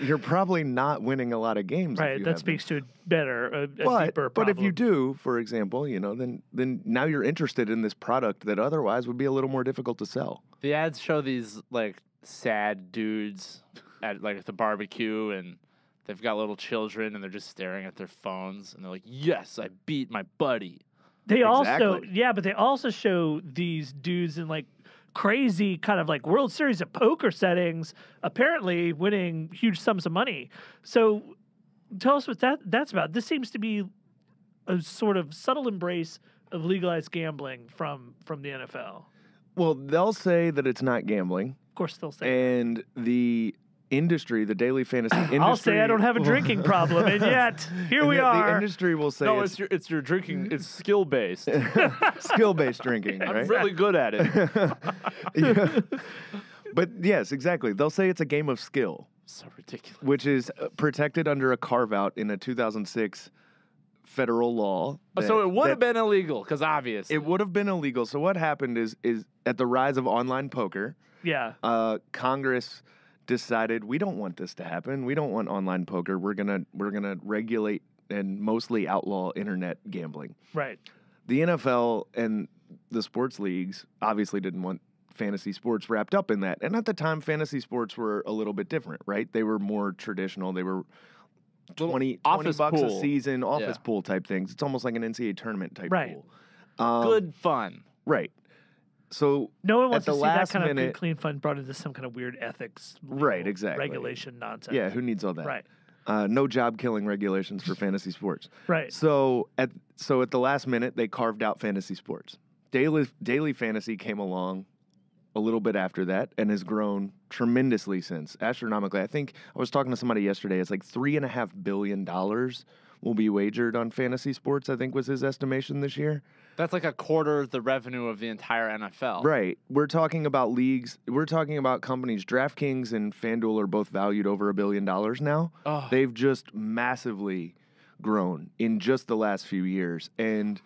You're probably not winning a lot of games. Right, that speaks to a deeper problem. But if you do, for example, then now you're interested in this product that otherwise would be a little more difficult to sell. The ads show these like sad dudes at the barbecue, and they've got little children, and they're just staring at their phones, and they're like, "Yes, I beat my buddy." They also show these dudes in like crazy kind of like World Series of Poker settings, apparently winning huge sums of money. So tell us what that's about. This seems to be a sort of subtle embrace of legalized gambling from the NFL. Well, they'll say that it's not gambling. Of course they'll say and that. The industry, the daily fantasy industry. I'll say I don't have a drinking problem, and yet here we are. The industry will say it's your drinking. It's skill based, skill based drinking. Right? I'm really good at it. Yeah. But yes, exactly. They'll say it's a game of skill. So ridiculous. Which is protected under a carve out in a 2006 federal law. So it would have been illegal, because obviously it would have been illegal. So what happened is at the rise of online poker. Yeah. Congress decided we don't want this to happen. We don't want online poker. We're gonna regulate and mostly outlaw internet gambling. Right. The NFL and the sports leagues obviously didn't want fantasy sports wrapped up in that. And at the time, fantasy sports were a little bit different, right? They were more traditional. They were $20 bucks a season, office pool type things. It's almost like an NCAA tournament type pool. Good fun. Right. So No one wants at to the see that last kind of minute, good, clean fund brought into some kind of weird ethics, Right, legal exactly. regulation nonsense. yeah, who needs all that? Right. No job killing regulations for fantasy sports. Right. So at the last minute, they carved out fantasy sports. Daily fantasy came along a little bit after that and has grown tremendously since, astronomically. I think I was talking to somebody yesterday. It's like $3.5 billion will be wagered on fantasy sports, I think was his estimation this year. That's like a quarter the revenue of the entire NFL. Right. We're talking about leagues. We're talking about companies. DraftKings and Fan Duel are both valued over $1 billion now. Oh. They've just massively grown in just the last few years. And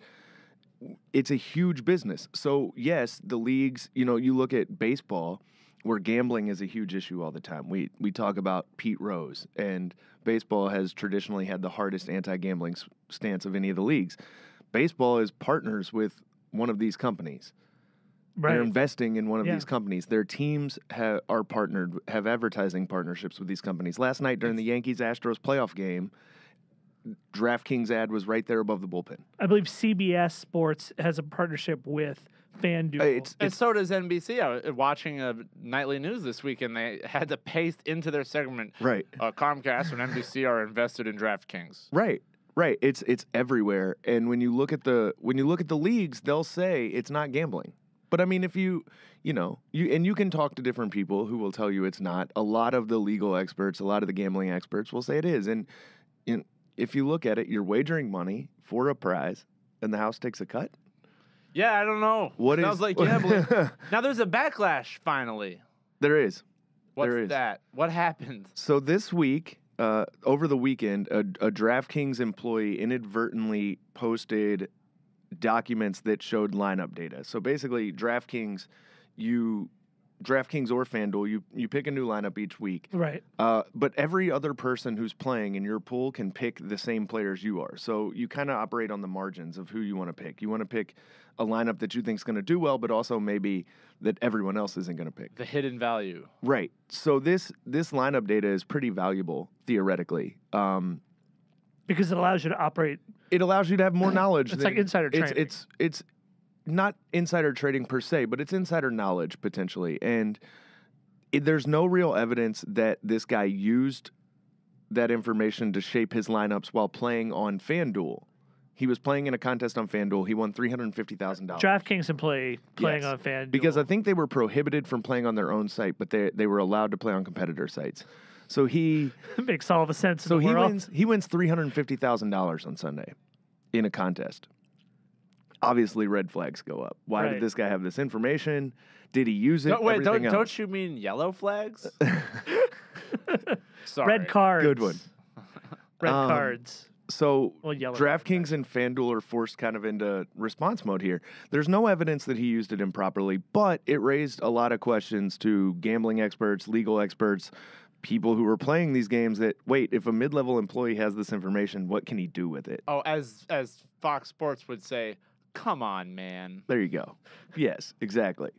it's a huge business. So, yes, the leagues, you look at baseball where gambling is a huge issue all the time. We talk about Pete Rose, and baseball has traditionally had the hardest anti-gambling stance of any of the leagues. Baseball is partners with one of these companies. Right. They're investing in one of Yeah. these companies. Their teams are partnered, have advertising partnerships with these companies. Last night during the Yankees-Astros playoff game, DraftKings ad was right there above the bullpen. I believe CBS Sports has a partnership with Fan Duel. And so does NBC. I was watching nightly news this week, and they had to paste into their segment, Right. Comcast and NBC are invested in DraftKings. Right. It's everywhere. And when you look at the leagues, they'll say it's not gambling. But I mean, if you can talk to different people who will tell you it's not. A lot of the legal experts, a lot of the gambling experts will say it is. And if you look at it, you're wagering money for a prize, and the house takes a cut. Yeah, I don't know. Sounds like gambling. Now there's a backlash finally. There is. What's There is. that? What happened? So this week, over the weekend, a DraftKings employee inadvertently posted documents that showed lineup data. So basically, DraftKings or FanDuel, you pick a new lineup each week. Right. But every other person who's playing in your pool can pick the same players you are. So you kind of operate on the margins of who you want to pick. You want to pick a lineup that you think is going to do well, but also maybe that everyone else isn't going to pick. The hidden value. Right. So this lineup data is pretty valuable theoretically. Because it allows you to operate. It allows you to have more knowledge. It's like insider trading. It's not insider trading per se, but it's insider knowledge potentially. And there's no real evidence that this guy used that information to shape his lineups while playing on FanDuel. He was playing in a contest on FanDuel. He won $350,000. DraftKings employee playing Yes. on Fan Duel. Because I think they were prohibited from playing on their own site, but they were allowed to play on competitor sites. So he makes all the sense in so the he world. wins $350,000 on Sunday in a contest. Obviously, red flags go up. Why Right. did this guy have this information? Did he use it? Wait, Everything else. don't you mean yellow flags? Sorry. Red cards. Good one. Red cards. So Well, yellow DraftKings and FanDuel are forced kind of into response mode here. There's no evidence that he used it improperly, but it raised a lot of questions to gambling experts, legal experts, people who were playing these games that, wait, if a mid-level employee has this information, what can he do with it? Oh, as Fox Sports would say, come on, man. There you go. Yes, exactly.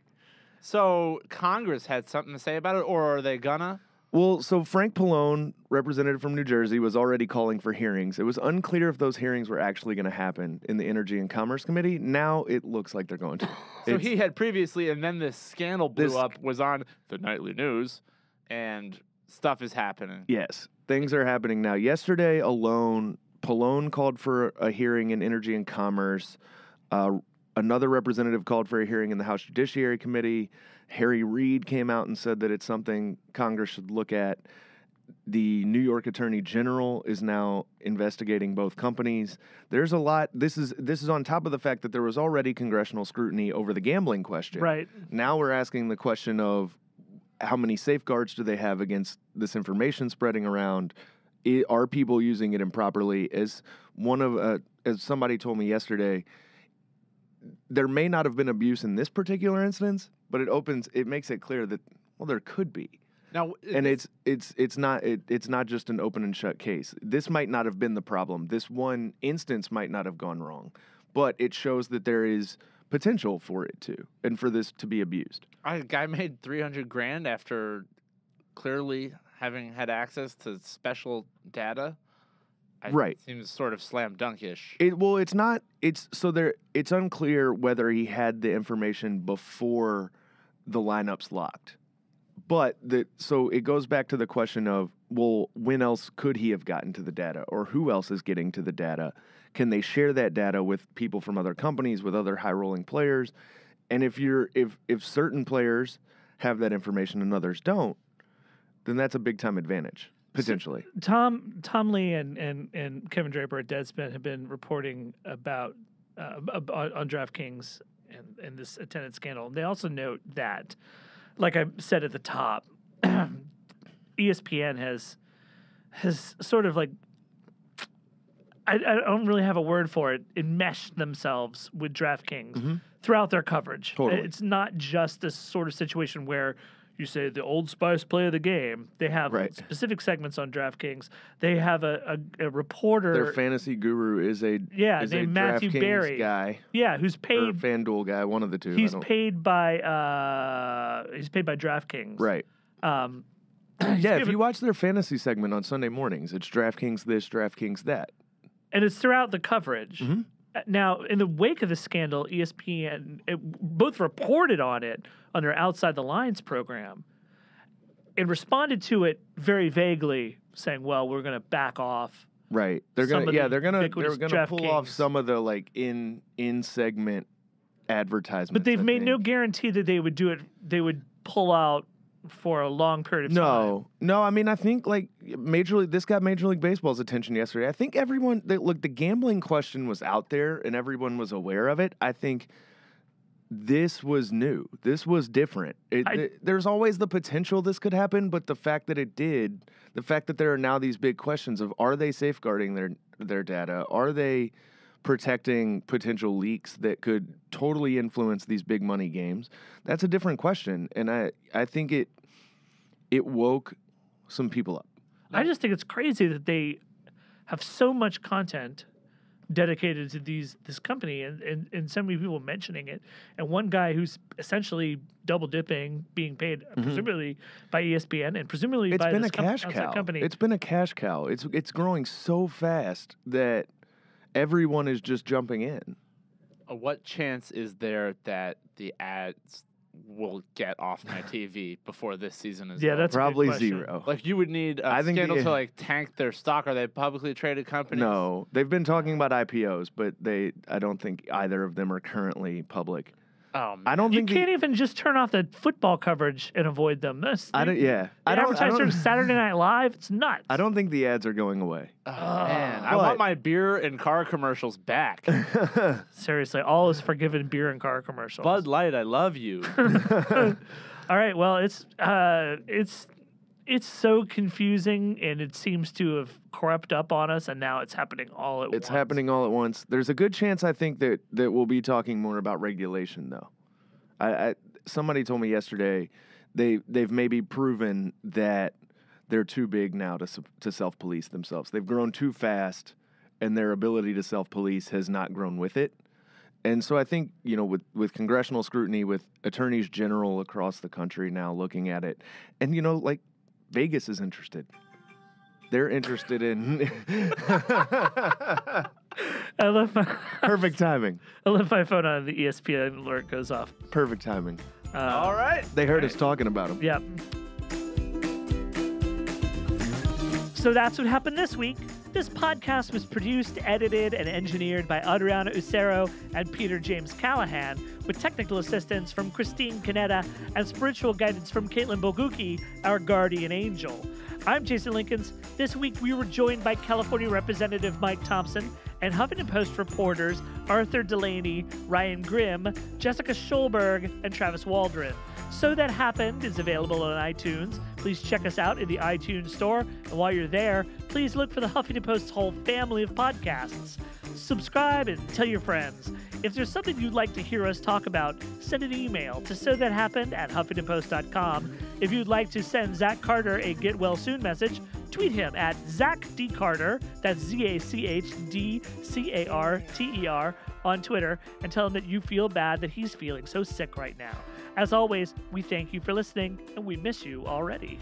So Congress had something to say about it, or are they gonna? Well, so Frank Pallone, representative from New Jersey, was already calling for hearings. It was unclear if those hearings were actually going to happen in the Energy and Commerce Committee. Now it looks like they're going to. So he had previously, and then this scandal blew up, was on the nightly news, and stuff is happening. Yes, things are happening now. Yesterday alone, Pallone called for a hearing in Energy and Commerce. Another representative called for a hearing in the House Judiciary Committee. Harry Reid came out and said that it's something Congress should look at. The New York Attorney General is now investigating both companies. There's a lot. This is on top of the fact that there was already congressional scrutiny over the gambling question. Right. Now we're asking the question of how many safeguards do they have against this information spreading around? Are people using it improperly? As somebody told me yesterday, there may not have been abuse in this particular instance, but it makes it clear that, well, there could be. Now, And it's not just an open and shut case. This might not have been the problem. This one instance might not have gone wrong, but it shows that there is potential for it to, and for this to be abused. a guy made $300,000 after clearly having had access to special data. Right. It seems sort of slam dunkish. It's not. It's unclear whether he had the information before the lineups locked. But so it goes back to the question of, well, when else could he have gotten to the data, or who else is getting to the data? Can they share that data with people from other companies, with other high-rolling players? And if certain players have that information and others don't, then that's a big-time advantage, potentially. So Tom Lee and Kevin Draper at Deadspin have been reporting about on DraftKings and this attendance scandal. They also note that, like I said at the top, ESPN has sort of like, I don't really have a word for it, enmeshed themselves with DraftKings throughout their coverage. Totally. It's not just this sort of situation where you say the Old Spice play of the game. They have specific segments on DraftKings. They have a reporter. Their fantasy guru is a named Matthew DraftKings Berry guy. Yeah, who's Or paid. Fan Duel guy, one of the two. He's paid by DraftKings. Right. Yeah, if you watch their fantasy segment on Sunday mornings, it's DraftKings this, DraftKings that. And it's throughout the coverage. Mm-hmm. Now, in the wake of the scandal, ESPN both reported on it on their Outside the Lines program and responded to it very vaguely, saying, "Well, we're going to back off." Right. They're gonna pull off DraftKings. some of the like in segment advertisements. But they've I made think. no guarantee that they would do it. They would pull out for a long period of time. No. I mean, I think like this got Major League Baseball's attention yesterday. I think everyone, the gambling question was out there and everyone was aware of it. I think this was new. This was different. There's always the potential this could happen, but the fact that it did, the fact that there are now these big questions of, are they safeguarding their data? Are they protecting potential leaks that could totally influence these big money games? That's a different question, and I think it woke some people up. I just think it's crazy that they have so much content dedicated to this company and so many people mentioning it, and one guy who's essentially double dipping, being paid presumably by ESPN and presumably by this outside company. It's been a cash cow. It's growing so fast that everyone is just jumping in. What chance is there that the ads will get off my TV before this season is over? That's probably a good question. zero. Like, you would need a scandal to like tank their stock. Are they publicly traded companies? No, they've been talking about IPOs, but I don't think either of them are currently public. Oh, man. I don't You think can't even just turn off the football coverage and avoid them. I don't Advertise during Saturday Night Live. It's nuts. I don't think the ads are going away. Oh, man, I want my beer and car commercials back. Seriously, all is forgiven beer and car commercials. Bud Light, I love you. All right, well, it's so confusing, and it seems to have crept up on us, and now it's happening all at once. It's happening all at once. There's a good chance, I think, that we'll be talking more about regulation, though. Somebody told me yesterday they've maybe proven that they're too big now to self-police themselves. They've grown too fast, and their ability to self-police has not grown with it. And so I think, with congressional scrutiny, with attorneys general across the country now looking at it, and, like Vegas is interested. They're interested in... I love my Perfect timing. I left my phone on, the ESPN alert goes off. Perfect timing. All right. They heard us talking about them. Yep. So that's what happened this week. This podcast was produced, edited, and engineered by Adriana Ucero and Peter James Callahan, with technical assistance from Christine Canetta and spiritual guidance from Caitlin Boguki, our guardian angel. I'm Jason Linkins. This week we were joined by California Representative Mike Thompson and Huffington Post reporters Arthur Delaney, Ryan Grimm, Jessica Schulberg, and Travis Waldron. So That Happened is available on iTunes. Please check us out in the iTunes store. And while you're there, please look for the Huffington Post's whole family of podcasts. Subscribe and tell your friends. If there's something you'd like to hear us talk about, send an email to sothathappened@huffingtonpost.com. If you'd like to send Zach Carter a get well soon message, tweet him at Zach D. Carter, that's ZACHDCARTER, on Twitter, and tell him that you feel bad that he's feeling so sick right now. As always, we thank you for listening, and we miss you already.